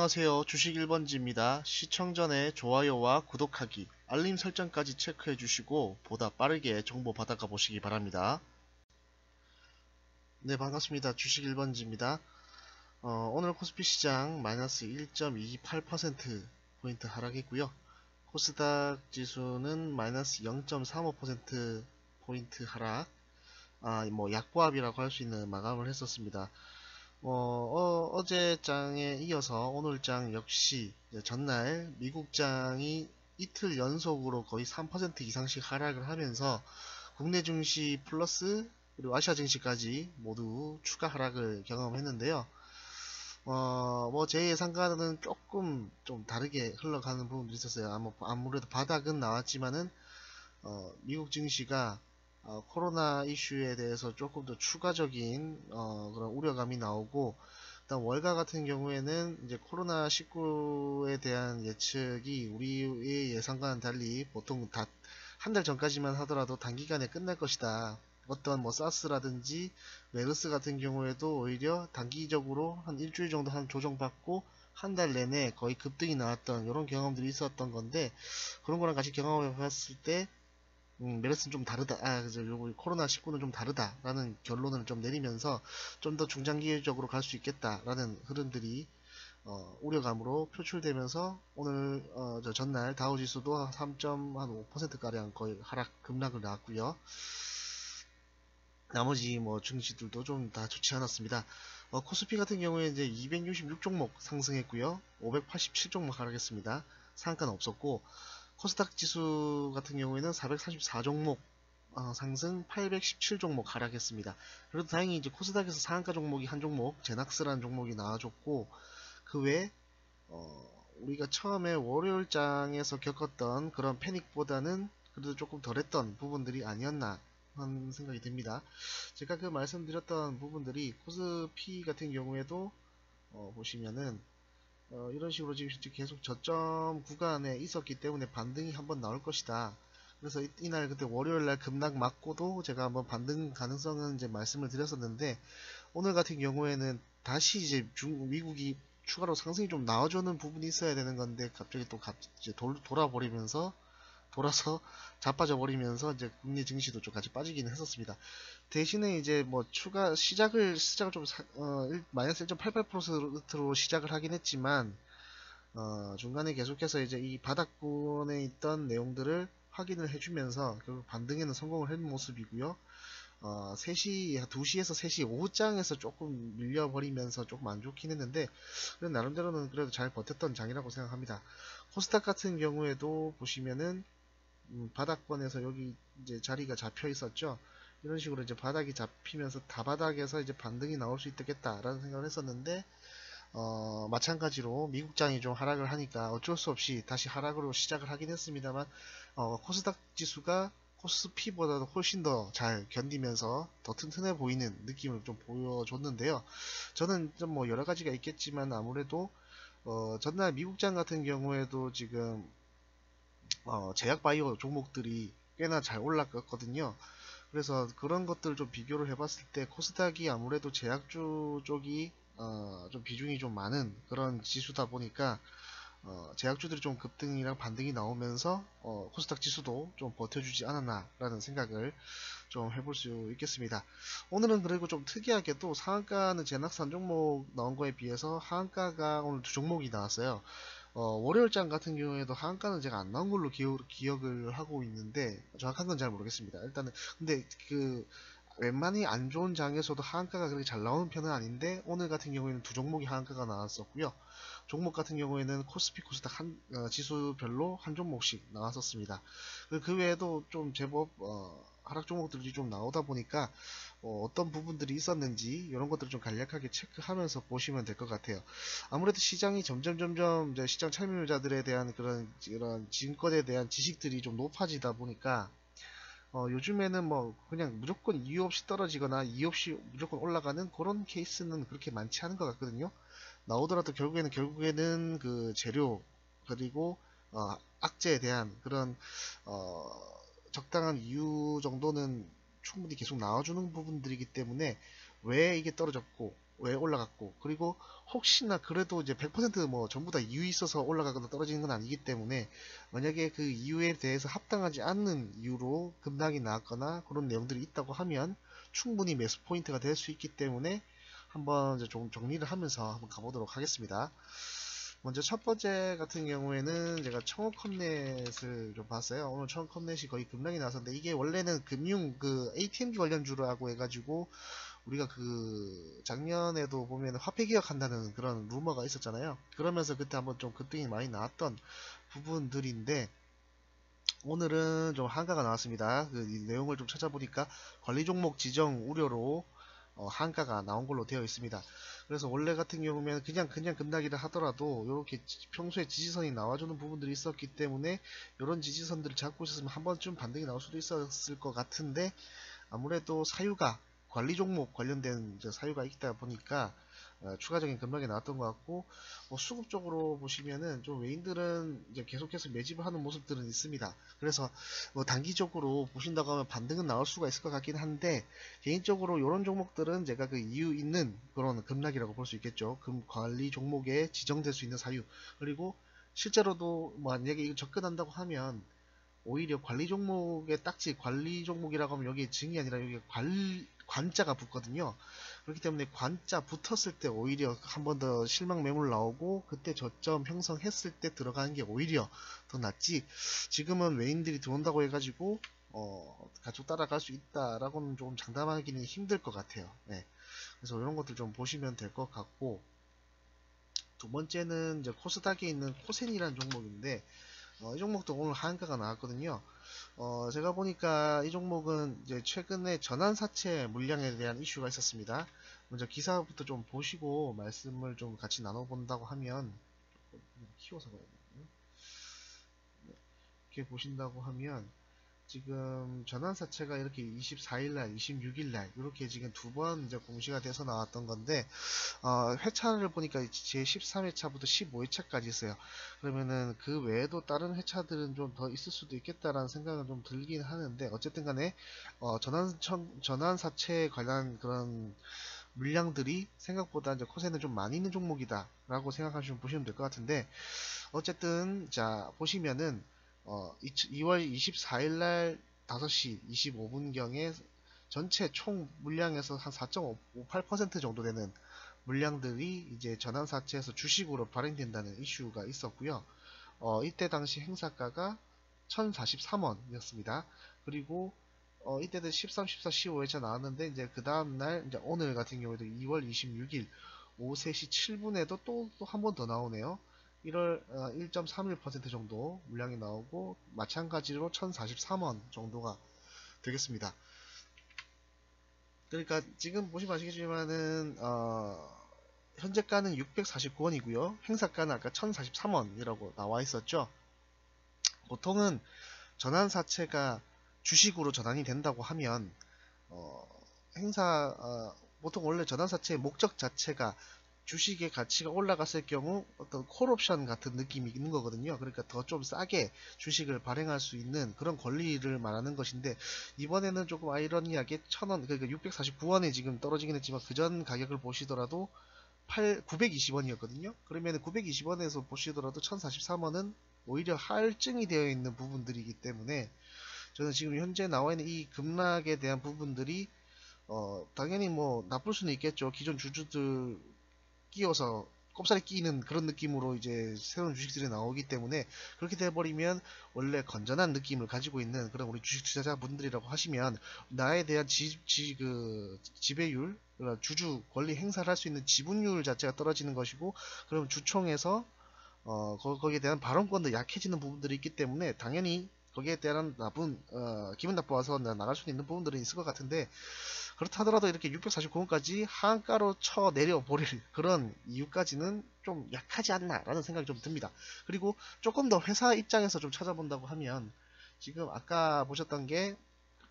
안녕하세요. 주식 1번지입니다. 시청 전에 좋아요와 구독하기, 알림 설정까지 체크해 주시고 보다 빠르게 정보 받아가 보시기 바랍니다. 네, 반갑습니다. 주식 1번지입니다. 오늘 코스피 시장 마이너스 1.28% 포인트 하락했고요. 코스닥 지수는 마이너스 0.35% 포인트 하락, 약보합이라고 할 수 있는 마감을 했었습니다. 어제 장에 이어서 오늘 장 역시 전날 미국 장이 이틀 연속으로 거의 3% 이상씩 하락을 하면서 국내 증시 플러스 그리고 아시아 증시까지 모두 추가 하락을 경험했는데요. 제 예상과는 조금 좀 다르게 흘러가는 부분도 있었어요. 아무래도 바닥은 나왔지만은 미국 증시가 코로나 이슈에 대해서 조금 더 추가적인 그런 우려감이 나오고, 일단 월가 같은 경우에는 이제 코로나19에 대한 예측이 우리의 예상과는 달리 보통 다 한 달 전까지만 하더라도 단기간에 끝날 것이다. 어떤 사스라든지 메르스 같은 경우에도 오히려 단기적으로 한 일주일 정도 한 조정받고 한 달 내내 거의 급등이 나왔던 이런 경험들이 있었던 건데, 그런 거랑 같이 경험해 봤을 때 메르스는 좀 다르다. 요거 코로나19는 좀 다르다라는 결론을 좀 내리면서 좀 더 중장기적으로 갈 수 있겠다라는 흐름들이 우려감으로 표출되면서 오늘 전날 다우지수도 3.5% 가량 거의 하락 급락을 나왔고요. 나머지 증시들도 좀 다 좋지 않았습니다. 코스피 같은 경우에 이제 266종목 상승했고요. 587종목 하락했습니다. 상한가는 없었고, 코스닥 지수 같은 경우에는 444종목 상승, 817종목 하락했습니다. 그래도 다행히 이제 코스닥에서 상한가 종목이 한 종목, 제낙스라는 종목이 나와줬고, 그 외에 우리가 처음에 월요일장에서 겪었던 그런 패닉보다는 그래도 조금 덜했던 부분들이 아니었나 하는 생각이 듭니다. 제가 그 말씀드렸던 부분들이 코스피 같은 경우에도 보시면은 이런 식으로 지금 계속 저점 구간에 있었기 때문에 반등이 한번 나올 것이다. 그래서 이날 그때 월요일날 급락 맞고도 제가 한번 반등 가능성은 이제 말씀을 드렸었는데, 오늘 같은 경우에는 다시 이제 미국이 추가로 상승이 좀 나와주는 부분이 있어야 되는 건데, 갑자기 또 이제 돌아서 자빠져 버리면서 이제 국내 증시도 좀 같이 빠지기는 했었습니다. 대신에 이제 시작을 좀 마이너스 1.88%로 시작을 하긴 했지만, 중간에 계속해서 이제 이 바닥권에 있던 내용들을 확인을 해주면서 결국 반등에는 성공을 한 모습이고요. 2시에서 3시 오후장에서 조금 밀려버리면서 조금 안 좋긴 했는데, 나름대로는 그래도 잘 버텼던 장이라고 생각합니다. 코스닥 같은 경우에도 보시면은 바닥권에서 여기 이제 자리가 잡혀 있었죠. 이런 식으로 이제 바닥이 잡히면서 다바닥에서 이제 반등이 나올 수 있겠다라는 생각을 했었는데, 마찬가지로 미국장이 좀 하락을 하니까 어쩔 수 없이 다시 하락으로 시작을 하긴 했습니다만, 코스닥 지수가 코스피보다도 훨씬 더 잘 견디면서 더 튼튼해 보이는 느낌을 좀 보여줬는데요. 저는 좀 여러 가지가 있겠지만, 아무래도 전날 미국장 같은 경우에도 지금 제약 바이오 종목들이 꽤나 잘 올라갔거든요. 그래서 그런 것들 좀 비교를 해봤을 때 코스닥이 아무래도 제약주 쪽이 좀 비중이 좀 많은 그런 지수다 보니까 제약주들이 좀 급등이랑 반등이 나오면서 코스닥 지수도 좀 버텨주지 않았나 라는 생각을 좀 해볼 수 있겠습니다. 오늘은 그리고 좀 특이하게도 상한가는 제낙산 종목 나온 거에 비해서 하한가가 오늘 두 종목이 나왔어요. 월요일장 같은 경우에도 하한가는 제가 안 나온 걸로 기억을 하고 있는데 정확한 건 잘 모르겠습니다. 일단은 근데 웬만히 안 좋은 장에서도 하한가가 그렇게 잘 나오는 편은 아닌데, 오늘 같은 경우에는 두 종목이 하한가가 나왔었고요. 종목 같은 경우에는 코스피, 코스닥 지수별로 한 종목씩 나왔었습니다. 그 외에도 좀 제법 하락 종목들이 좀 나오다 보니까 어떤 부분들이 있었는지 이런 것들을 좀 간략하게 체크하면서 보시면 될 것 같아요. 아무래도 시장이 점점 이제 시장 참여자들에 대한 이런 증권에 대한 지식들이 좀 높아지다 보니까 요즘에는 그냥 무조건 이유 없이 떨어지거나 이유 없이 무조건 올라가는 그런 케이스는 그렇게 많지 않은 것 같거든요. 나오더라도 결국에는 그 재료 그리고 악재에 대한 그런 적당한 이유 정도는 충분히 계속 나와주는 부분들이기 때문에 왜 이게 떨어졌고 왜 올라갔고, 그리고 혹시나 그래도 이제 100%뭐 전부 다 이유 있어서 올라가거나 떨어지는 건 아니기 때문에 만약에 그 이유에 대해서 합당하지 않는 이유로 급락이 나왔거나 그런 내용들이 있다고 하면 충분히 매수 포인트가 될 수 있기 때문에 한번 이제 좀 정리를 하면서 한번 가보도록 하겠습니다. 먼저 첫 번째 같은 경우에는 제가 청호컴넷을 좀 봤어요. 오늘 청호컴넷이 거의 급락이 나왔었는데, 이게 원래는 금융 그 ATM기 관련주라고 해가지고 우리가 그 작년에도 보면 화폐 개혁한다는 그런 루머가 있었잖아요. 그러면서 그때 한번 좀 급등이 많이 나왔던 부분들인데, 오늘은 좀 한가가 나왔습니다. 그 내용을 좀 찾아보니까 관리 종목 지정 우려로 한가가 나온 걸로 되어 있습니다. 그래서 원래 같은 경우면 그냥 급락이라 하더라도 이렇게 평소에 지지선이 나와주는 부분들이 있었기 때문에 이런 지지선들을 잡고 있었으면 한 번쯤 반등이 나올 수도 있었을 것 같은데, 아무래도 사유가 관리 종목 관련된 사유가 있다 보니까 추가적인 급락이 나왔던 것 같고, 수급적으로 보시면은 좀 외인들은 이제 계속해서 매집을 하는 모습들은 있습니다. 그래서 뭐 단기적으로 보신다고 하면 반등은 나올 수가 있을 것 같긴 한데, 개인적으로 이런 종목들은 제가 그 이유 있는 그런 급락이라고 볼 수 있겠죠. 금 관리 종목에 지정될 수 있는 사유, 그리고 실제로도 만약에 이거 접근한다고 하면 오히려 관리 종목의 딱지, 관리 종목이라고 하면 여기 증이 아니라 여기 관자가 붙거든요. 그렇기 때문에 관자 붙었을 때 오히려 한 번 더 실망 매물 나오고, 그때 저점 형성했을 때 들어가는 게 오히려 더 낫지, 지금은 외인들이 들어온다고 해가지고 가족 따라갈 수 있다라고는 좀 장담하기는 힘들 것 같아요. 네. 그래서 이런 것들 좀 보시면 될 것 같고, 두 번째는 이제 코스닥에 있는 코센이라는 종목인데, 이 종목도 오늘 하한가가 나왔거든요. 제가 보니까 이 종목은 이제 최근에 전환사채 물량에 대한 이슈가 있었습니다. 먼저 기사부터 좀 보시고 말씀을 좀 같이 나눠본다고 하면, 키워서 봐야겠네요. 이렇게 보신다고 하면, 지금 전환사채가 이렇게 24일날, 26일날 이렇게 지금 두 번 이제 공시가 돼서 나왔던 건데, 회차를 보니까 제 13회차부터 15회차까지 있어요. 그러면은 그 외에도 다른 회차들은 좀 더 있을 수도 있겠다라는 생각은 좀 들긴 하는데, 어쨌든 간에 전환사채에 관한 그런 물량들이 생각보다 이제 코세는 좀 많이 있는 종목이다 라고 생각하시면 보시면 될 것 같은데, 어쨌든 자 보시면은 2월 24일 날 5시 25분경에 전체 총 물량에서 한 4.58% 정도 되는 물량들이 이제 전환사채에서 주식으로 발행된다는 이슈가 있었고요. 이때 당시 행사가가 1043원이었습니다. 그리고 이때도 13, 14, 15회차 나왔는데, 이제 그 다음날 이제 오늘 같은 경우에도 2월 26일 오후 3시 7분에도 또 한 번 더 나오네요. 1.31% 정도 물량이 나오고, 마찬가지로 1043원 정도가 되겠습니다. 그러니까 지금 보시면 아시겠지만은 현재가는 649원이고요. 행사가는 아까 1043원이라고 나와 있었죠. 보통은 전환사채가 주식으로 전환이 된다고 하면 어, 보통 원래 전환사채의 목적 자체가 주식의 가치가 올라갔을 경우 어떤 콜옵션 같은 느낌이 있는 거거든요. 그러니까 더 좀 싸게 주식을 발행할 수 있는 그런 권리를 말하는 것인데, 이번에는 조금 아이러니하게 1000원, 그러니까 649원에 지금 떨어지긴 했지만 그 전 가격을 보시더라도 920원이었거든요. 그러면 920원에서 보시더라도 1043원은 오히려 할증이 되어 있는 부분들이기 때문에, 저는 지금 현재 나와 있는 이 급락에 대한 부분들이 당연히 뭐 나쁠 수는 있겠죠. 기존 주주들 끼워서 꼽살이 끼는 그런 느낌으로 이제 새로운 주식들이 나오기 때문에, 그렇게 돼버리면 원래 건전한 느낌을 가지고 있는 그런 우리 주식 투자자분들이라고 하시면 나에 대한 지배율, 그러니까 주주 권리 행사를 할 수 있는 지분율 자체가 떨어지는 것이고, 그럼 주총에서 거기에 대한 발언권도 약해지는 부분들이 있기 때문에 당연히 거기에 대한 기분 나빠서 나갈 수 있는 부분들은 있을 것 같은데, 그렇다 하더라도 이렇게 649원까지 하한가로 쳐 내려버릴 그런 이유까지는 좀 약하지 않나 라는 생각이 좀 듭니다. 그리고 조금 더 회사 입장에서 좀 찾아본다고 하면, 지금 아까 보셨던 게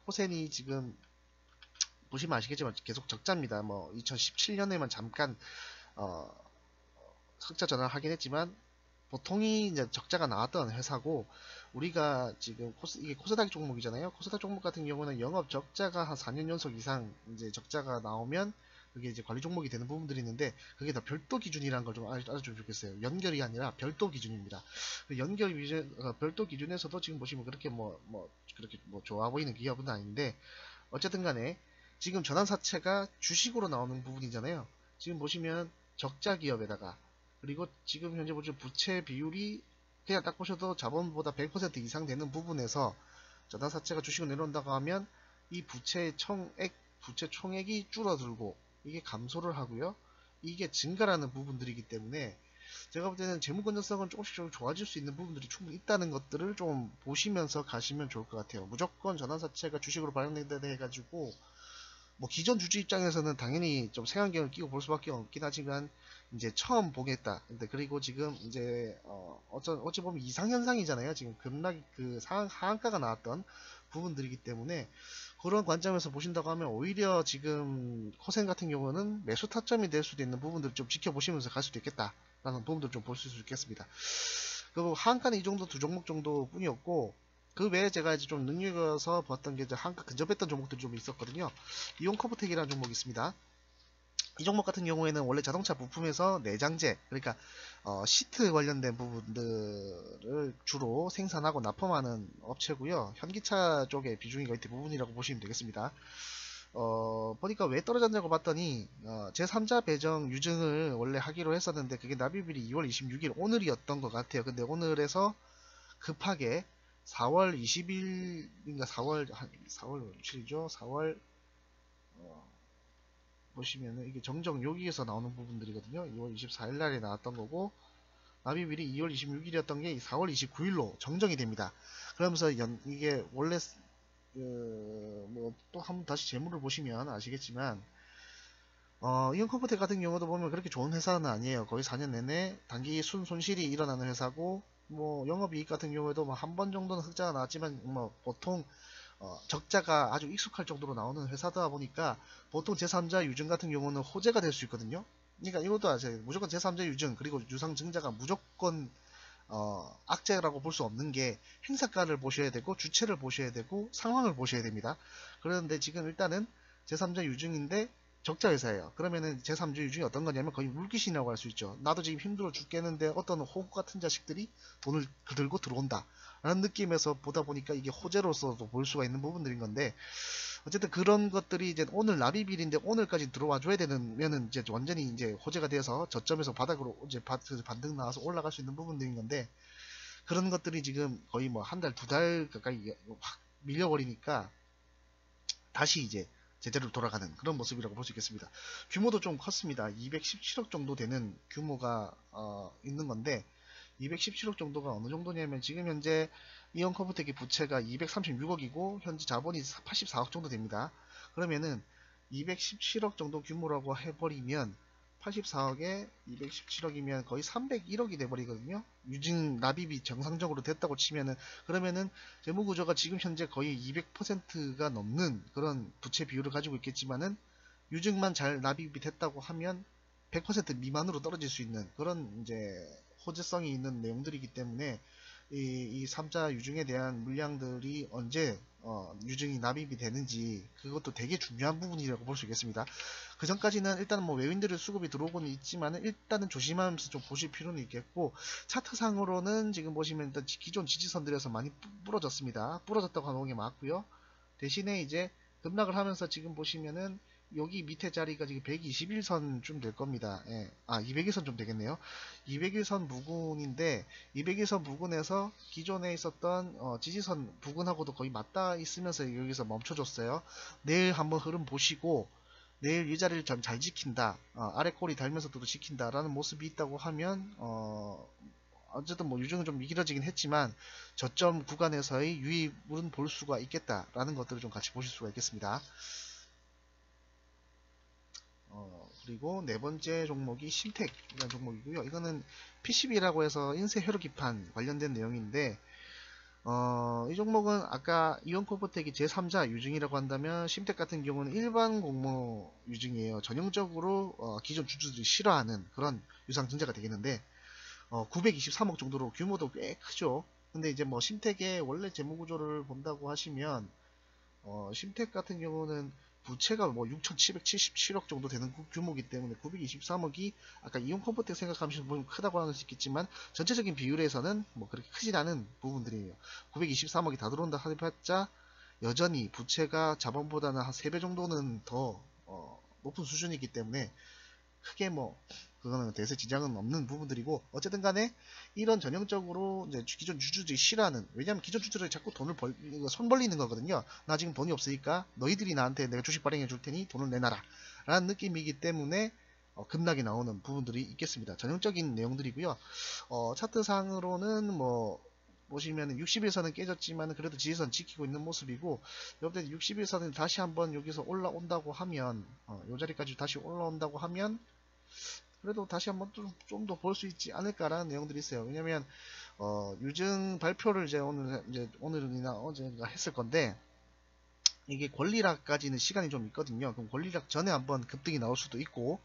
호센이 지금 보시면 아시겠지만 계속 적자입니다. 뭐 2017년에만 잠깐 흑자 전환을 하긴 했지만 보통이 이제 적자가 나왔던 회사고, 우리가 지금 이게 코스닥 종목이잖아요. 코스닥 종목 같은 경우는 영업 적자가 한 4년 연속 이상 이제 적자가 나오면 그게 이제 관리 종목이 되는 부분들이 있는데 그게 다 별도 기준이라는 걸 좀 알아주면 좋겠어요. 연결이 아니라 별도 기준입니다. 연결 기준, 별도 기준에서도 지금 보시면 그렇게 그렇게 좋아 보이는 기업은 아닌데 어쨌든 간에 지금 전환사채가 주식으로 나오는 부분이잖아요. 지금 보시면 적자 기업에다가 그리고 지금 현재 보시면 부채 비율이 그냥 딱 보셔도 자본보다 100% 이상 되는 부분에서 전환사채가 주식으로 내려온다고 하면 이 부채 총액이 줄어들고 이게 감소를 하고요. 이게 증가라는 부분들이기 때문에 제가 볼 때는 재무 건전성은 조금씩 좀 좋아질 수 있는 부분들이 충분히 있다는 것들을 좀 보시면서 가시면 좋을 것 같아요. 무조건 전환사채가 주식으로 발행된다 해가지고 뭐 기존 주주 입장에서는 당연히 좀 색안경을 끼고 볼 수밖에 없긴 하지만 이제 처음 보겠다. 근데 그리고 지금 이제 어찌 보면 이상현상이잖아요. 지금 급락 하한가가 나왔던 부분들이기 때문에 그런 관점에서 보신다고 하면 오히려 지금 코센 같은 경우는 매수 타점이 될 수도 있는 부분들을 좀 지켜보시면서 갈 수도 있겠다라는 부분들을 좀 볼 수 있겠습니다. 그리고 하한가는 이 정도 두 종목 정도 뿐이었고 그 외에 제가 이제 좀 능력에서 봤던 게 이제 한가 근접했던 종목들이 좀 있었거든요. 이온커브텍이라는 종목이 있습니다. 이 종목 같은 경우에는 원래 자동차 부품에서 내장재, 그러니까 시트 관련된 부분들을 주로 생산하고 납품하는 업체고요. 현기차 쪽의 비중이 거의 대부분이라고 보시면 되겠습니다. 보니까 왜 떨어졌냐고 봤더니 제3자 배정 유증을 원래 하기로 했었는데 그게 납입일이 2월 26일 오늘이었던 것 같아요. 근데 오늘에서 급하게 4월 20일인가 4월 며칠이죠? 4월 보시면은 이게 정정 여기에서 나오는 부분들이거든요. 2월 24일 날에 나왔던 거고 납입일이 2월 26일이었던 게 4월 29일로 정정이 됩니다. 그러면서 이게 원래 또 한번 다시 재물을 보시면 아시겠지만 이온컴포텍 같은 경우도 보면 그렇게 좋은 회사는 아니에요. 거의 4년 내내 단기 손실이 일어나는 회사고 뭐 영업이익 같은 경우에도 뭐 한 번 정도는 흑자가 나왔지만 뭐 보통 적자가 아주 익숙할 정도로 나오는 회사다 보니까 보통 제3자 유증 같은 경우는 호재가 될 수 있거든요. 그러니까 이것도 아세요. 무조건 제3자 유증 그리고 유상증자가 무조건 악재라고 볼 수 없는 게 행사가를 보셔야 되고 주체를 보셔야 되고 상황을 보셔야 됩니다. 그런데 지금 일단은 제3자 유증인데 적자 회사예요. 그러면은 제3자 유증이 어떤 거냐면 거의 물귀신이라고 할 수 있죠. 나도 지금 힘들어 죽겠는데 어떤 호구 같은 자식들이 돈을 들고 들어온다 라는 느낌에서 보다 보니까 이게 호재로서도 볼 수가 있는 부분들인 건데 어쨌든 그런 것들이 이제 오늘 납입일인데 오늘까지 들어와 줘야 되면은 이제 완전히 이제 호재가 돼서 저점에서 바닥으로 이제 반등 나와서 올라갈 수 있는 부분들인 건데 그런 것들이 지금 거의 뭐 한 달, 두 달 가까이 확 밀려버리니까 다시 이제 제대로 돌아가는 그런 모습이라고 볼 수 있겠습니다. 규모도 좀 컸습니다. 217억 정도 되는 규모가 있는 건데 217억 정도가 어느 정도냐면 지금 현재 이온컴포텍의 부채가 236억이고 현재 자본이 84억 정도 됩니다. 그러면은 217억 정도 규모라고 해버리면 84억에 217억이면 거의 301억이 돼버리거든요. 유증 납입이 정상적으로 됐다고 치면은 그러면은 재무구조가 지금 현재 거의 200%가 넘는 그런 부채 비율을 가지고 있겠지만은 유증만 잘 납입이 됐다고 하면 100% 미만으로 떨어질 수 있는 그런 이제 호재성이 있는 내용들이기 때문에 이 3자 유증에 대한 물량들이 언제 유증이 납입이 되는지 그것도 되게 중요한 부분이라고 볼 수 있겠습니다. 그 전까지는 일단은 뭐 외인들의 수급이 들어오고는 있지만은 일단은 조심하면서 좀 보실 필요는 있겠고 차트상으로는 지금 보시면 일단 기존 지지선들에서 많이 부러졌습니다. 부러졌다고 하는 게 맞고요. 대신에 이제 급락을 하면서 지금 보시면은 여기 밑에 자리가 지금 121선쯤 될 겁니다. 예. 201선 좀 되겠네요. 201선 부근인데 201선 부근에서 기존에 있었던 지지선 부근하고도 거의 맞닿아 있으면서 여기서 멈춰줬어요. 내일 한번 흐름 보시고 내일 이 자리를 잘 지킨다. 아래 꼬리 달면서도 지킨다 라는 모습이 있다고 하면 어쨌든 뭐 유증은 좀 길어지긴 했지만 저점 구간에서의 유입은 볼 수가 있겠다라는 것들을 좀 같이 보실 수가 있겠습니다. 그리고 네 번째 종목이 심텍이라는 종목이고요. 이거는 PCB라고 해서 인쇄 혈로기판 관련된 내용인데 이 종목은 아까 이온코프텍이 제3자 유증이라고 한다면 심텍 같은 경우는 일반 공모 유증이에요. 전형적으로 기존 주주들이 싫어하는 그런 유상 증자가 되겠는데 923억 정도로 규모도 꽤 크죠. 근데 이제 뭐 심텍의 원래 재무 구조를 본다고 하시면 심텍 같은 경우는 부채가 뭐 6,777억 정도 되는 규모이기 때문에 923억이 아까 이용 컴포트 생각하시면 보면 크다고 할 수 있겠지만 전체적인 비율에서는 뭐 그렇게 크진 않은 부분들이에요. 923억이 다 들어온다 해봤자 여전히 부채가 자본보다는 한 3배 정도는 더 높은 수준이기 때문에 크게 뭐 그거는 대세 지장은 없는 부분들이고, 어쨌든 간에 이런 전형적으로 이제 기존 주주들이 싫어하는, 왜냐면 기존 주주들이 자꾸 돈을 손 벌리는 거거든요. 나 지금 돈이 없으니까 너희들이 나한테 내가 주식 발행해 줄 테니 돈을 내놔라 라는 느낌이기 때문에 급락이 나오는 부분들이 있겠습니다. 전형적인 내용들이고요. 차트상으로는 뭐 보시면 60일선은 깨졌지만 그래도 지지선 지키고 있는 모습이고, 여러분들 60일선은 다시 한번 여기서 올라온다고 하면 이 자리까지 다시 올라온다고 하면 그래도 다시 한번 좀 더 볼 수 있지 않을까라는 내용들이 있어요. 왜냐면 유증 발표를 이제 오늘이나 어제가 했을 건데, 이게 권리락까지는 시간이 좀 있거든요. 그럼 권리락 전에 한번 급등이 나올 수도 있고,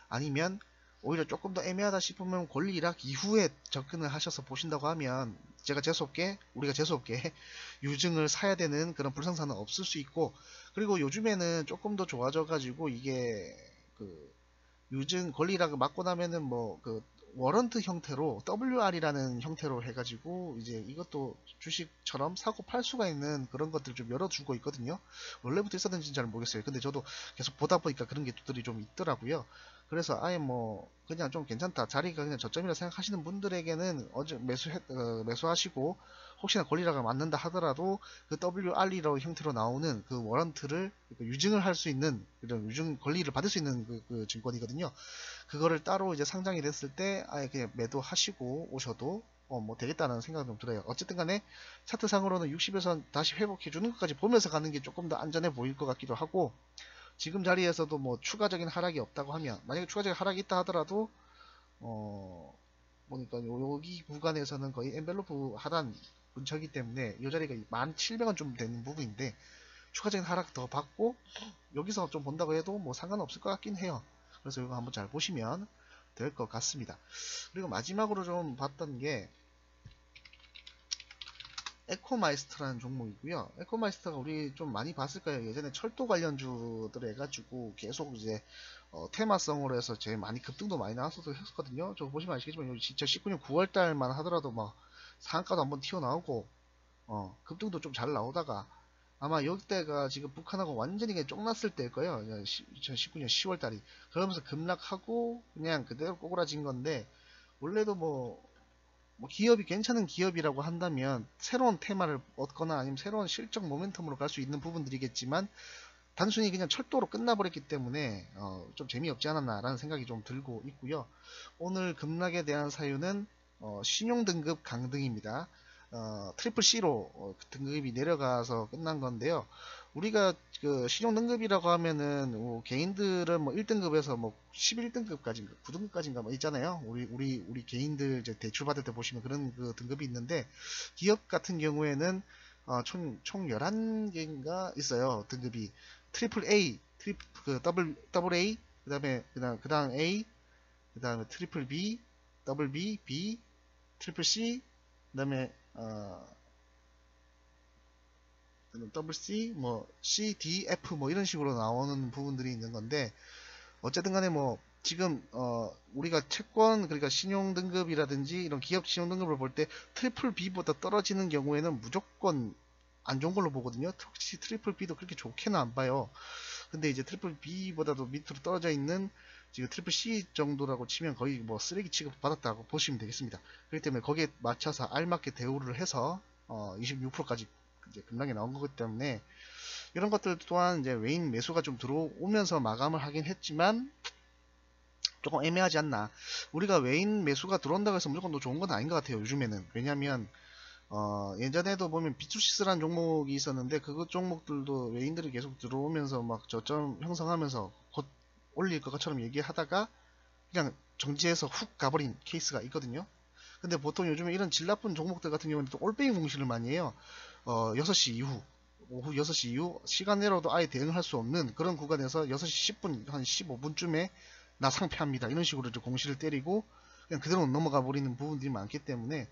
아니면 오히려 조금 더 애매하다 싶으면 권리락 이후에 접근을 하셔서 보신다고 하면 우리가 재수없게 유증을 사야 되는 그런 불상사는 없을 수 있고, 그리고 요즘에는 조금 더 좋아져 가지고 이게 유증 권리락을 맞고 나면은 뭐 워런트 형태로 WR이라는 형태로 해가지고 이제 이것도 주식처럼 사고 팔 수가 있는 그런 것들을 좀 열어주고 있거든요. 원래부터 있었는지는 잘 모르겠어요. 근데 저도 계속 보다 보니까 그런 게들이 좀 있더라고요. 그래서 아예 뭐 그냥 좀 괜찮다, 자리가 그냥 저점이라 생각하시는 분들에게는 매수하시고, 혹시나 권리락을 맞는다 하더라도 그 WR이라는 형태로 나오는 그 워런트를 유증을 할 수 있는 그런 유증 권리를 받을 수 있는 그 증권이거든요. 그거를 따로 이제 상장이 됐을 때 아예 그냥 매도하시고 오셔도 뭐 되겠다는 생각이 좀 들어요. 어쨌든 간에 차트상으로는 60에서 다시 회복해주는 것까지 보면서 가는 게 조금 더 안전해 보일 것 같기도 하고, 지금 자리에서도 뭐 추가적인 하락이 없다고 하면, 만약에 추가적인 하락이 있다 하더라도 보니까 여기 구간에서는 거의 엔벨로프 하단 근처이기 때문에 이 자리가 1700원 좀 되는 부분인데, 추가적인 하락 더 받고 여기서 좀 본다고 해도 뭐 상관없을 것 같긴 해요. 그래서 이거 한번 잘 보시면 될 것 같습니다. 그리고 마지막으로 좀 봤던 게 에코마이스터라는 종목이고요. 에코마이스터가 우리 좀 많이 봤을 거예요. 예전에 철도 관련주들 해가지고 계속 이제 테마성으로 해서 제일 많이 급등도 많이 나왔어도 했었거든요. 저 보시면 아시겠지만 진짜 19년 9월달만 하더라도 막 상한가도 한번 튀어나오고 급등도 좀 잘 나오다가, 아마 이때가 지금 북한하고 완전히 쫑났을 때일 거예요. 2019년 10월달이. 그러면서 급락하고 그냥 그대로 꼬그라진 건데, 원래도 뭐 기업이 괜찮은 기업이라고 한다면 새로운 테마를 얻거나 아니면 새로운 실적 모멘텀으로 갈 수 있는 부분들이겠지만, 단순히 그냥 철도로 끝나버렸기 때문에 좀 재미없지 않았나 라는 생각이 좀 들고 있고요. 오늘 급락에 대한 사유는 신용등급 강등입니다. 트리플 C로 등급이 내려가서 끝난 건데요. 우리가 그 신용등급이라고 하면은 개인들은 뭐 1등급에서 뭐 11등급까지인가 9등급까지인가 뭐 있잖아요. 우리 개인들 이제 대출 받을 때 보시면 그런 그 등급이 있는데, 기업 같은 경우에는 총 11개인가 있어요. 등급이 트리플 A, 더블 A, 그다음 A, 그다음에 트리플 B, 더블 B, B, 트리플 C, 그다음에 더블 C, 뭐 C, D, F 뭐 이런 식으로 나오는 부분들이 있는 건데, 어쨌든 간에 뭐 지금 우리가 채권, 그러니까 신용 등급이라든지 이런 기업 신용 등급을 볼 때 트리플 B보다 떨어지는 경우에는 무조건 안 좋은 걸로 보거든요. 특히 트리플 B도 그렇게 좋게는 안 봐요. 근데 이제 트리플 B보다도 밑으로 떨어져 있는 지금 트리플 C 정도라고 치면 거의 뭐 쓰레기 취급 받았다고 보시면 되겠습니다. 그렇기 때문에 거기에 맞춰서 알맞게 대우를 해서 26%까지 이제 급락이 나온 거기 때문에, 이런 것들 또한 이제 외인 매수가 좀 들어오면서 마감을 하긴 했지만 조금 애매하지 않나. 우리가 외인 매수가 들어온다고 해서 무조건 더 좋은 건 아닌 것 같아요, 요즘에는. 왜냐면 예전에도 보면 B2C라는 종목이 있었는데, 그 종목들도 외인들이 계속 들어오면서 막 저점 형성하면서 곧 올릴 것처럼 얘기하다가 그냥 정지해서 훅 가버린 케이스가 있거든요. 근데 보통 요즘에 이런 질 나쁜 종목들 같은 경우는 또 올빼미 공시를 많이 해요. 6시 이후, 오후 6시 이후 시간 내로도 아예 대응할 수 없는 그런 구간에서 6시 10분, 한 15분쯤에 나 상패합니다, 이런 식으로 이제 공시를 때리고 그냥 그대로 넘어가 버리는 부분들이 많기 때문에,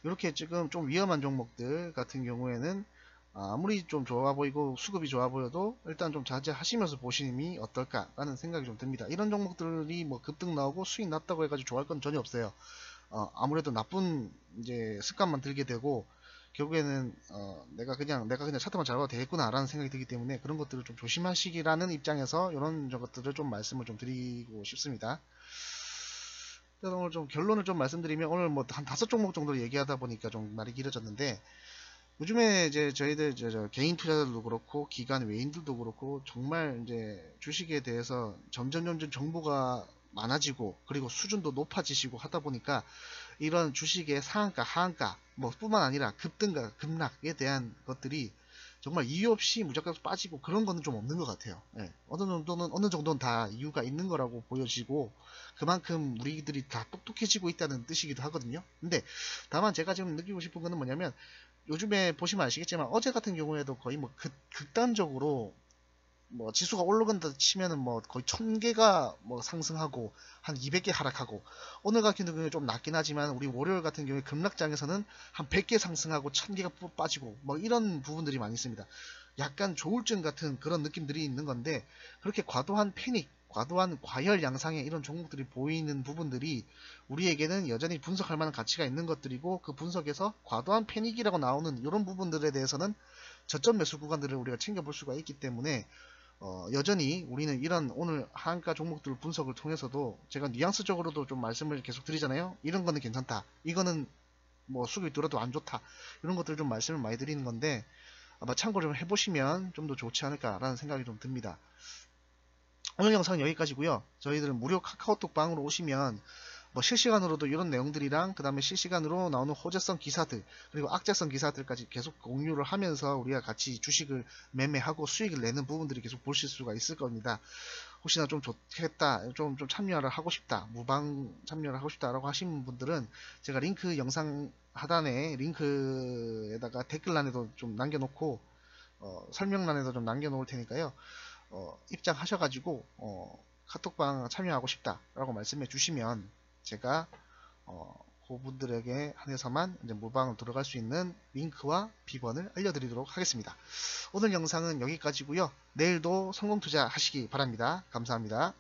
이렇게 지금 좀 위험한 종목들 같은 경우에는 아무리 좀 좋아 보이고 수급이 좋아 보여도 일단 좀 자제하시면서 보시는 어떨까라는 생각이 좀 듭니다. 이런 종목들이 뭐 급등 나오고 수익 났다고 해가지고 좋아할 건 전혀 없어요. 아무래도 나쁜 이제 습관만 들게 되고 결국에는 내가 그냥 차트만 잘 봐도 되겠구나라는 생각이 들기 때문에 그런 것들을 좀 조심하시기라는 입장에서 이런 것들을 좀 말씀을 좀 드리고 싶습니다. 그래서 오늘 좀 결론을 좀 말씀드리면 오늘 뭐 한 5종목 정도 얘기하다 보니까 좀 말이 길어졌는데 요즘에 이제 저희들 저 개인 투자자들도 그렇고 기관 외인들도 그렇고 정말 이제 주식에 대해서 점점 정보가 많아지고 그리고 수준도 높아지시고 하다 보니까 이런 주식의 상한가 하한가 뭐 뿐만 아니라 급등과 급락에 대한 것들이 정말 이유 없이 무조건 빠지고 그런 거는 좀 없는 것 같아요. 예, 어느 정도는 다 이유가 있는 거라고 보여지고 그만큼 우리들이 다 똑똑해지고 있다는 뜻이기도 하거든요. 근데 다만 제가 지금 느끼고 싶은 거는 뭐냐면 요즘에 보시면 아시겠지만 어제 같은 경우에도 거의 뭐 극단적으로 뭐 지수가 올라간다 치면은 뭐 거의 1000개가 뭐 상승하고 한 200개 하락하고 오늘 같은 경우에 좀 낮긴 하지만 우리 월요일 같은 경우에 급락장에서는 한 100개 상승하고 1000개가 빠지고 뭐 이런 부분들이 많이 있습니다. 약간 조울증 같은 그런 느낌들이 있는 건데 그렇게 과도한 패닉 과도한 과열 양상의 이런 종목들이 보이는 부분들이 우리에게는 여전히 분석할 만한 가치가 있는 것들이고 그 분석에서 과도한 패닉이라고 나오는 이런 부분들에 대해서는 저점 매수 구간들을 우리가 챙겨볼 수가 있기 때문에 여전히 우리는 이런 오늘 하한가 종목들 분석을 통해서도 제가 뉘앙스적으로도 좀 말씀을 계속 드리잖아요. 이런 거는 괜찮다. 이거는 뭐 수급이 들어도 안 좋다. 이런 것들 좀 말씀을 많이 드리는 건데 아마 참고를 좀 해보시면 좀 더 좋지 않을까라는 생각이 좀 듭니다. 오늘 영상은 여기까지고요. 저희들은 무료 카카오톡 방으로 오시면 뭐 실시간으로도 이런 내용들이랑 그 다음에 실시간으로 나오는 호재성 기사들 그리고 악재성 기사들까지 계속 공유를 하면서 우리가 같이 주식을 매매하고 수익을 내는 부분들이 계속 보실 수가 있을 겁니다. 혹시나 좀 좋겠다 좀 참여를 하고 싶다 무방 참여를 하고 싶다 라고 하시는 분들은 제가 링크 영상 하단에 링크에다가 댓글란에도 좀 남겨놓고 설명란에도 좀 남겨놓을 테니까요. 입장하셔가지고 카톡방 참여하고 싶다라고 말씀해 주시면 제가 그분들에게 한해서만 이제 무방으로 들어갈 수 있는 링크와 비번을 알려드리도록 하겠습니다. 오늘 영상은 여기까지고요. 내일도 성공 투자 하시기 바랍니다. 감사합니다.